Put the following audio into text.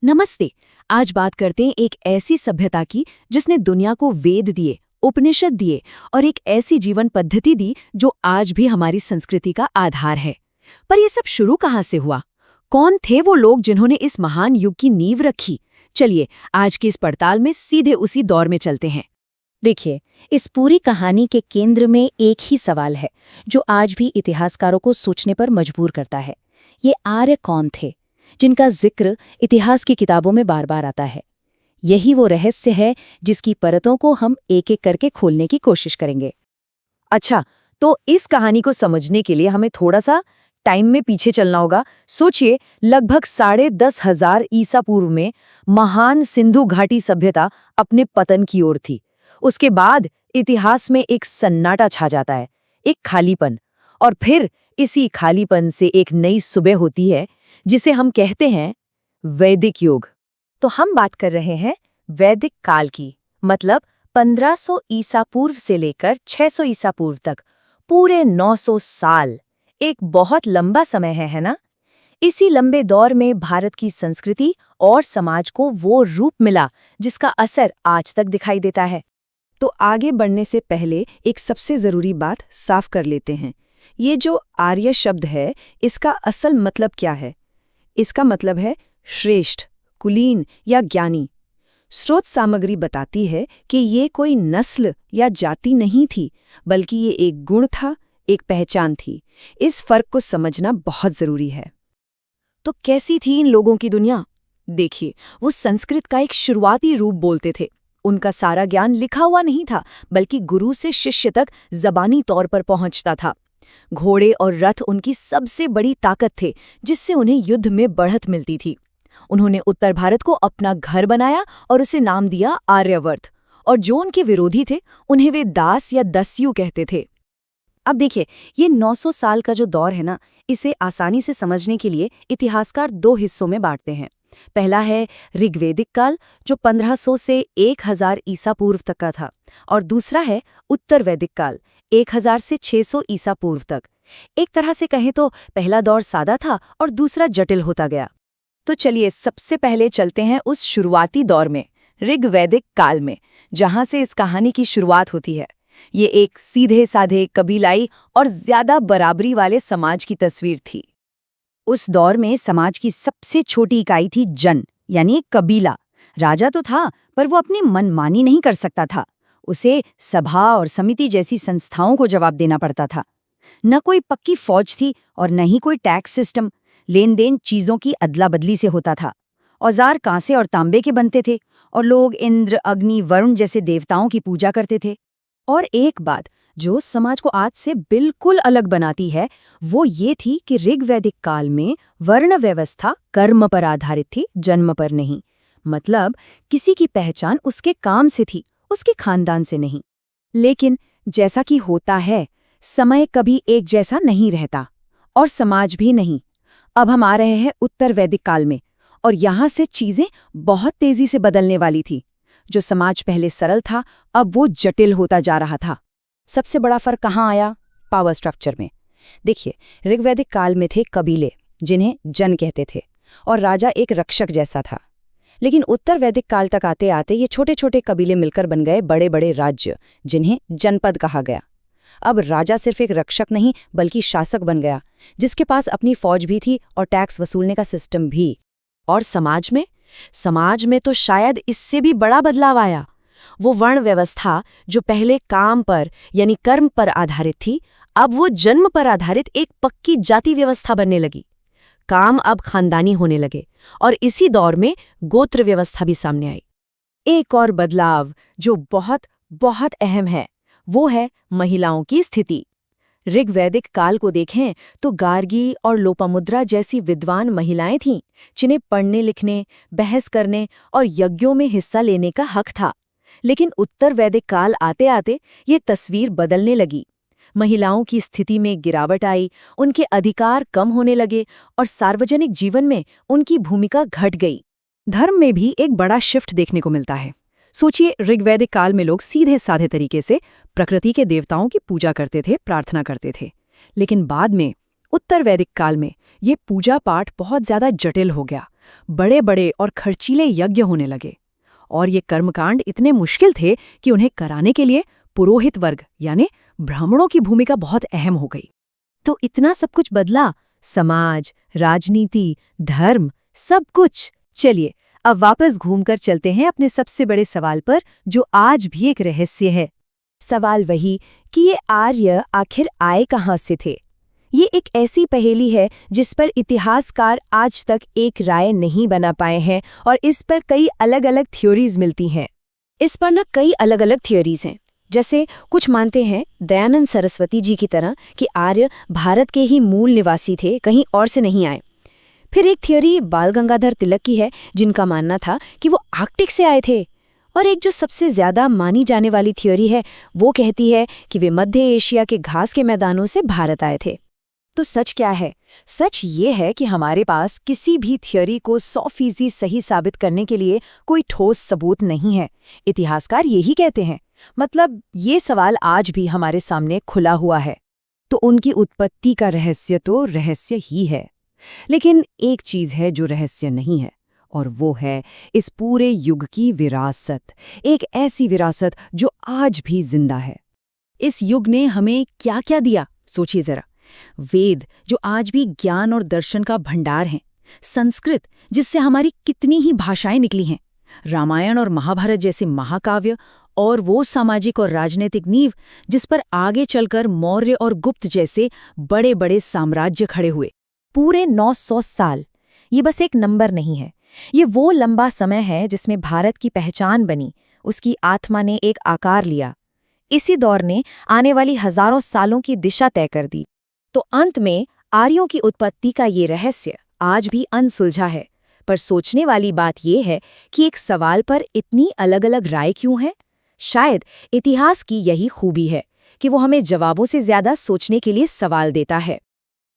नमस्ते। आज बात करते हैं एक ऐसी सभ्यता की जिसने दुनिया को वेद दिए, उपनिषद दिए और एक ऐसी जीवन पद्धति दी जो आज भी हमारी संस्कृति का आधार है। पर ये सब शुरू कहाँ से हुआ? कौन थे वो लोग जिन्होंने इस महान युग की नींव रखी? चलिए आज की इस पड़ताल में सीधे उसी दौर में चलते हैं। देखिए, इस पूरी कहानी के केंद्र में एक ही सवाल है जो आज भी इतिहासकारों को सोचने पर मजबूर करता है। ये आर्य कौन थे जिनका जिक्र इतिहास की किताबों में बार बार आता है? यही वो रहस्य है जिसकी परतों को हम एक एक करके खोलने की कोशिश करेंगे। अच्छा, तो इस कहानी को समझने के लिए हमें थोड़ा सा टाइम में पीछे चलना होगा। सोचिए, लगभग 10,500 ईसा पूर्व में महान सिंधु घाटी सभ्यता अपने पतन की ओर थी। उसके बाद इतिहास में एक सन्नाटा छा जाता है, एक खालीपन, और फिर इसी खालीपन से एक नई सुबह होती है जिसे हम कहते हैं वैदिक युग। तो हम बात कर रहे हैं वैदिक काल की, मतलब 1500 ईसा पूर्व से लेकर 600 ईसा पूर्व तक, पूरे 900 साल। एक बहुत लंबा समय है ना? इसी लंबे दौर में भारत की संस्कृति और समाज को वो रूप मिला जिसका असर आज तक दिखाई देता है। तो आगे बढ़ने से पहले एक सबसे जरूरी बात साफ कर लेते हैं। ये जो आर्य शब्द है, इसका असल मतलब क्या है? इसका मतलब है श्रेष्ठ, कुलीन या ज्ञानी। स्रोत सामग्री बताती है कि ये कोई नस्ल या जाति नहीं थी, बल्कि ये एक गुण था, एक पहचान थी। इस फर्क को समझना बहुत जरूरी है। तो कैसी थी इन लोगों की दुनिया? देखिए, वो संस्कृत का एक शुरुआती रूप बोलते थे। उनका सारा ज्ञान लिखा हुआ नहीं था, बल्कि गुरु से शिष्य तक जबानी तौर पर पहुंचता था। घोड़े और रथ उनकी सबसे बड़ी ताकत थे, जिससे उन्हें युद्ध में बढ़त मिलती थी। उन्होंने उत्तर भारत को अपना घर बनाया और उसे नाम दिया आर्यवर्त, और जो उनके विरोधी थे उन्हें वे दास या दस्यु कहते थे। अब देखिए, ये 900 साल का जो दौर है ना, इसे आसानी से समझने के लिए इतिहासकार दो हिस्सों में बांटते हैं। पहला है ऋग्वेदिक काल, जो 1500 से 1000 ईसा पूर्व तक का था, और दूसरा है उत्तर वैदिक काल, 1000 से 600 ईसा पूर्व तक। एक तरह से कहें तो पहला दौर सादा था और दूसरा जटिल होता गया। तो चलिए सबसे पहले चलते हैं उस शुरुआती दौर में, ऋग्वैदिक काल में, जहां से इस कहानी की शुरुआत होती है। ये एक सीधे साधे, कबीलाई और ज्यादा बराबरी वाले समाज की तस्वीर थी। उस दौर में समाज की सबसे छोटी इकाई थी जन, यानी एक कबीला। राजा तो था, पर वो अपनी मनमानी नहीं कर सकता था। उसे सभा और समिति जैसी संस्थाओं को जवाब देना पड़ता था। न कोई पक्की फौज थी और न ही कोई टैक्स सिस्टम। लेन देन चीजों की अदला बदली से होता था। औजार कांसे और तांबे के बनते थे और लोग इंद्र, अग्नि, वरुण जैसे देवताओं की पूजा करते थे। और एक बात जो समाज को आज से बिल्कुल अलग बनाती है, वो ये थी कि ऋग्वैदिक काल में वर्ण व्यवस्था कर्म पर आधारित थी, जन्म पर नहीं। मतलब किसी की पहचान उसके काम से थी, उसके खानदान से नहीं। लेकिन जैसा कि होता है, समय कभी एक जैसा नहीं रहता, और समाज भी नहीं। अब हम आ रहे हैं उत्तर वैदिक काल में, और यहाँ से चीजें बहुत तेजी से बदलने वाली थी। जो समाज पहले सरल था, अब वो जटिल होता जा रहा था। सबसे बड़ा फर्क कहाँ आया? पावर स्ट्रक्चर में। देखिए, ऋग्वैदिक काल में थे कबीले, जिन्हें जन कहते थे, और राजा एक रक्षक जैसा था। लेकिन उत्तर वैदिक काल तक आते आते ये छोटे छोटे कबीले मिलकर बन गए बड़े बड़े राज्य, जिन्हें जनपद कहा गया। अब राजा सिर्फ एक रक्षक नहीं, बल्कि शासक बन गया, जिसके पास अपनी फौज भी थी और टैक्स वसूलने का सिस्टम भी। और समाज में तो शायद इससे भी बड़ा बदलाव आया। वो वर्ण व्यवस्था जो पहले काम पर यानी कर्म पर आधारित थी, अब वो जन्म पर आधारित एक पक्की जाति व्यवस्था बनने लगी। काम अब खानदानी होने लगे, और इसी दौर में गोत्र व्यवस्था भी सामने आई। एक और बदलाव जो बहुत बहुत अहम है, वो है महिलाओं की स्थिति। ऋग्वैदिक काल को देखें तो गार्गी और लोपामुद्रा जैसी विद्वान महिलाएं थीं, जिन्हें पढ़ने लिखने, बहस करने और यज्ञों में हिस्सा लेने का हक था। लेकिन उत्तर वैदिक काल आते आते ये तस्वीर बदलने लगी। महिलाओं की स्थिति में गिरावट आई, उनके अधिकार कम होने लगे और सार्वजनिक जीवन में उनकी भूमिका घट गई। धर्म में भी एक बड़ा शिफ्ट देखने को मिलता है। सोचिए, ऋग्वैदिक काल में लोग सीधे साधे तरीके से प्रकृति के देवताओं की पूजा करते थे, प्रार्थना करते थे। लेकिन बाद में उत्तर वैदिक काल में ये पूजा पाठ बहुत ज्यादा जटिल हो गया। बड़े बड़े और खर्चीले यज्ञ होने लगे। और ये कर्मकांड इतने मुश्किल थे कि उन्हें कराने के लिए पुरोहित वर्ग यानी ब्राह्मणों की भूमिका बहुत अहम हो गई। तो इतना सब कुछ बदला, समाज, राजनीति, धर्म, सब कुछ। चलिए अब वापस घूमकर चलते हैं अपने सबसे बड़े सवाल पर, जो आज भी एक रहस्य है। सवाल वही कि ये आर्य आखिर आए कहाँ से थे। ये एक ऐसी पहेली है जिस पर इतिहासकार आज तक एक राय नहीं बना पाए हैं और इस पर कई अलग अलग थ्योरीज मिलती हैं। इस पर ना कई अलग अलग थ्योरीज हैं। जैसे कुछ मानते हैं दयानंद सरस्वती जी की तरह कि आर्य भारत के ही मूल निवासी थे, कहीं और से नहीं आए। फिर एक थ्योरी बाल गंगाधर तिलक की है, जिनका मानना था कि वो आर्कटिक से आए थे। और एक जो सबसे ज्यादा मानी जाने वाली थ्योरी है वो कहती है कि वे मध्य एशिया के घास के मैदानों से भारत आए थे। तो सच क्या है? सच ये है कि हमारे पास किसी भी थ्योरी को 100% सही साबित करने के लिए कोई ठोस सबूत नहीं है। इतिहासकार यही कहते हैं। मतलब ये सवाल आज भी हमारे सामने खुला हुआ है। तो उनकी उत्पत्ति का रहस्य तो रहस्य ही है। लेकिन एक चीज है जो रहस्य नहीं है, और वो है इस पूरे युग की विरासत। एक ऐसी विरासत जो आज भी जिंदा है। इस युग ने हमें क्या क्या दिया, सोचिए जरा। वेद, जो आज भी ज्ञान और दर्शन का भंडार हैं। संस्कृत, जिससे हमारी कितनी ही भाषाएं निकली हैं। रामायण और महाभारत जैसे महाकाव्य, और वो सामाजिक और राजनीतिक नींव जिस पर आगे चलकर मौर्य और गुप्त जैसे बड़े बड़े साम्राज्य खड़े हुए। पूरे 900 साल। ये बस एक नंबर नहीं है। ये वो लंबा समय है जिसमें भारत की पहचान बनी, उसकी आत्मा ने एक आकार लिया। इसी दौर ने आने वाली हजारों सालों की दिशा तय कर दी। तो अंत में आर्यों की उत्पत्ति का ये रहस्य आज भी अनसुलझा है। पर सोचने वाली बात ये है कि एक सवाल पर इतनी अलग अलग राय क्यों है? शायद इतिहास की यही खूबी है कि वो हमें जवाबों से ज्यादा सोचने के लिए सवाल देता है।